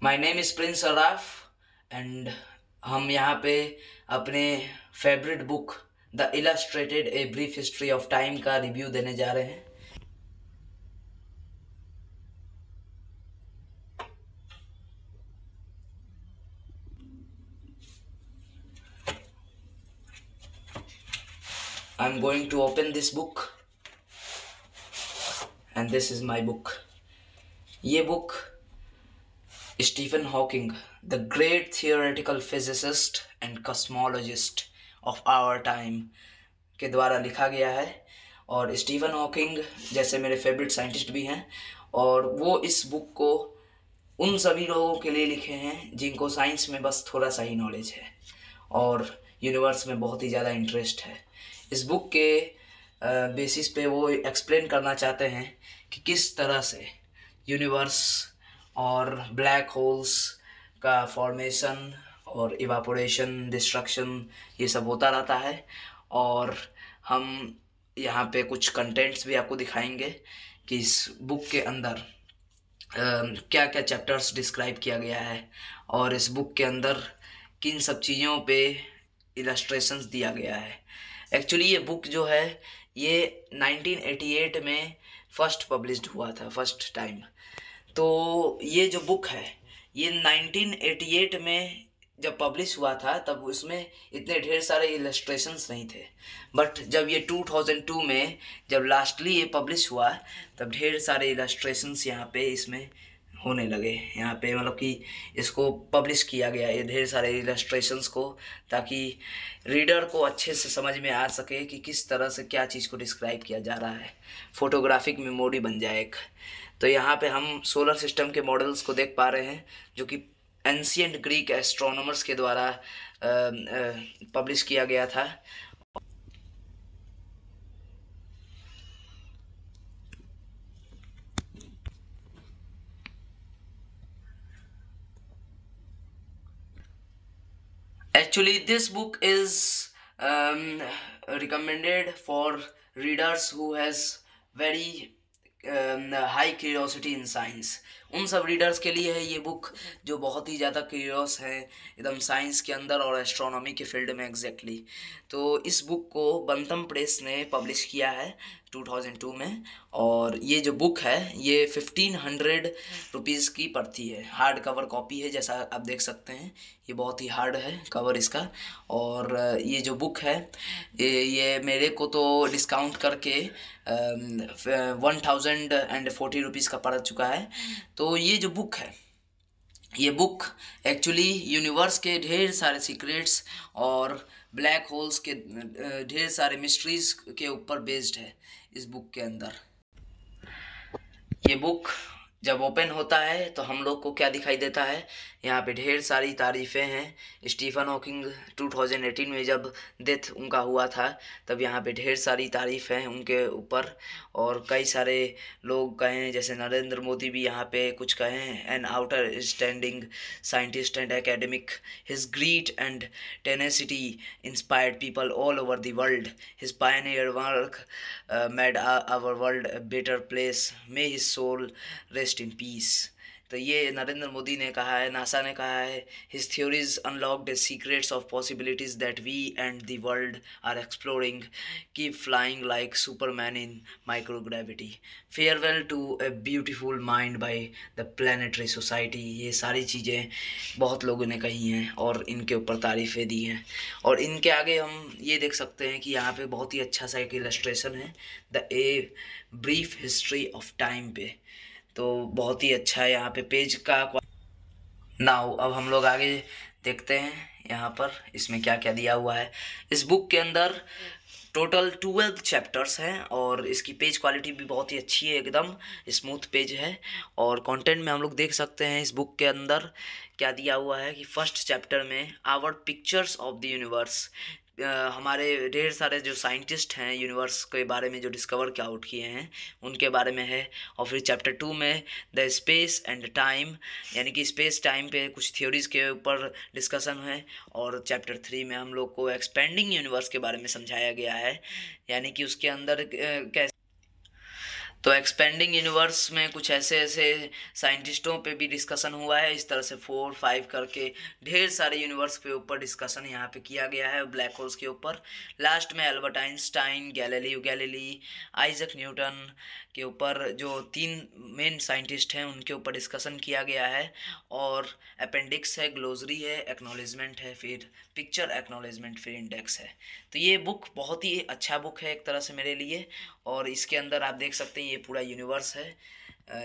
My name is Prince Araf and हम यहाँ पे अपने favourite book the illustrated a brief history of time का रिव्यू देने जा रहे हैं। I am going to open this book and this is my book. ये book Stephen Hawking, the great theoretical physicist and cosmologist of our time के द्वारा लिखा गया है। और स्टीफन हॉकिंग जैसे मेरे फेवरेट साइंटिस्ट भी हैं, और वो इस बुक को उन सभी लोगों के लिए लिखे हैं जिनको साइंस में बस थोड़ा सा ही नॉलेज है और यूनिवर्स में बहुत ही ज़्यादा इंटरेस्ट है। इस बुक के बेसिस पे वो एक्सप्लेन करना चाहते हैं कि किस तरह से यूनिवर्स और ब्लैक होल्स का फॉर्मेशन और इवापोरेशन, डिस्ट्रक्शन, ये सब होता रहता है। और हम यहाँ पे कुछ कंटेंट्स भी आपको दिखाएंगे कि इस बुक के अंदर क्या क्या चैप्टर्स डिस्क्राइब किया गया है और इस बुक के अंदर किन सब चीज़ों पे इलस्ट्रेशंस दिया गया है। एक्चुअली ये बुक जो है ये 1988 में फर्स्ट पब्लिश्ड हुआ था, फर्स्ट टाइम। तो ये जो बुक है ये 1988 में जब पब्लिश हुआ था तब उसमें इतने ढेर सारे इलस्ट्रेशंस नहीं थे, बट जब ये 2002 में जब लास्टली ये पब्लिश हुआ तब ढेर सारे इलस्ट्रेशंस यहाँ पे इसमें होने लगे। यहाँ पे मतलब कि इसको पब्लिश किया गया ये ढेर सारे इलस्ट्रेशंस को, ताकि रीडर को अच्छे से समझ में आ सके कि किस तरह से क्या चीज़ को डिस्क्राइब किया जा रहा है, फोटोग्राफिक मेमोरी बन जाए एक। तो यहाँ पे हम सोलर सिस्टम के मॉडल्स को देख पा रहे हैं जो कि एंशियंट ग्रीक एस्ट्रोनॉमर्स के द्वारा पब्लिश किया गया था। Actually, this book is recommended for readers who has very high curiosity in science. उन सब रीडर्स के लिए है ये बुक जो बहुत ही ज़्यादा क्यूरियस हैं एकदम साइंस के अंदर और एस्ट्रोनॉमी के फील्ड में एग्जैक्टली। तो इस बुक को बंतम प्रेस ने पब्लिश किया है 2002 में, और ये जो बुक है ये 1500 रुपीज़ की पड़ती है। हार्ड कवर कॉपी है जैसा आप देख सकते हैं, ये बहुत ही हार्ड है कवर इसका। और ये जो बुक है ये मेरे को तो डिस्काउंट करके 1040 रुपीज़ का पड़ चुका है। तो ये जो बुक है ये बुक एक्चुअली यूनिवर्स के ढेर सारे सीक्रेट्स और ब्लैक होल्स के ढेर सारे मिस्ट्रीज़ के ऊपर बेस्ड है इस बुक के अंदर। ये बुक जब ओपन होता है तो हम लोग को क्या दिखाई देता है, यहाँ पे ढेर सारी तारीफ़ें हैं। स्टीफन हॉकिंग 2018 में जब डेथ उनका हुआ था तब यहाँ पे ढेर सारी तारीफ़ हैं उनके ऊपर, और कई सारे लोग कहे हैं जैसे नरेंद्र मोदी भी यहाँ पे कुछ कहे हैं। An outstanding scientist and academic, his grit and tenacity inspired people all over the world, his pioneer work made our world a better place, may his soul rest in peace. तो ये नरेंद्र मोदी ने कहा है, NASA ने कहा है, his theories unlocked the secrets of possibilities that we and the world are exploring, keep flying like Superman in microgravity, farewell to a beautiful mind by the Planetary Society. ये सारी चीज़ें बहुत लोगों ने कही हैं और इनके ऊपर तारीफ़ें दी हैं। और इनके आगे हम ये देख सकते हैं कि यहाँ पे बहुत ही अच्छा सा एक इलस्ट्रेशन है the A brief history of time पे। तो बहुत ही अच्छा है यहाँ पे पेज का। नाउ अब हम लोग आगे देखते हैं यहाँ पर इसमें क्या क्या दिया हुआ है। इस बुक के अंदर टोटल 12 चैप्टर्स हैं और इसकी पेज क्वालिटी भी बहुत ही अच्छी है, एकदम स्मूथ पेज है। और कंटेंट में हम लोग देख सकते हैं इस बुक के अंदर क्या दिया हुआ है कि फर्स्ट चैप्टर में our pictures of the universe, हमारे ढेर सारे जो साइंटिस्ट हैं यूनिवर्स के बारे में जो डिस्कवर किया आउट किए हैं उनके बारे में है। और फिर चैप्टर 2 में द स्पेस एंड टाइम, यानी कि स्पेस टाइम पे कुछ थ्योरीज़ के ऊपर डिस्कशन है। और चैप्टर 3 में हम लोग को एक्सपेंडिंग यूनिवर्स के बारे में समझाया गया है, यानी कि उसके अंदर कैसे। तो एक्सपेंडिंग यूनिवर्स में कुछ ऐसे ऐसे साइंटिस्टों पे भी डिस्कशन हुआ है, इस तरह से 4 5 करके ढेर सारे यूनिवर्स के ऊपर डिस्कशन यहाँ पे किया गया है ब्लैक होल्स के ऊपर। लास्ट में Albert Einstein, Galileo Galilei, Isaac Newton के ऊपर जो 3 मेन साइंटिस्ट हैं उनके ऊपर डिस्कशन किया गया है। और अपेंडिक्स है, ग्लोसरी है, एक्नॉलेजमेंट है, फिर पिक्चर एक्नॉलेजमेंट, फिर इंडेक्स है। तो ये बुक बहुत ही अच्छा बुक है एक तरह से मेरे लिए। और इसके अंदर आप देख सकते हैं ये पूरा यूनिवर्स है।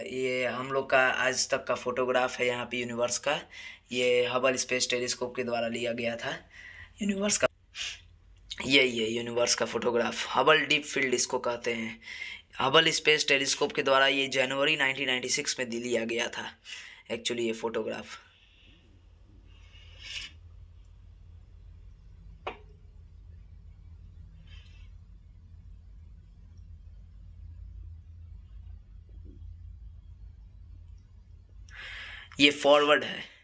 ये हम लोग का आज तक का फोटोग्राफ है यहाँ पे यूनिवर्स का। ये हबल स्पेस टेलीस्कोप के द्वारा लिया गया था यूनिवर्स का। यही है यूनिवर्स का फोटोग्राफ, हबल डीप फील्ड इसको कहते हैं। हबल स्पेस टेलीस्कोप के द्वारा ये जनवरी 1996 में लिया गया था एक्चुअली ये फोटोग्राफ। ये फॉरवर्ड है।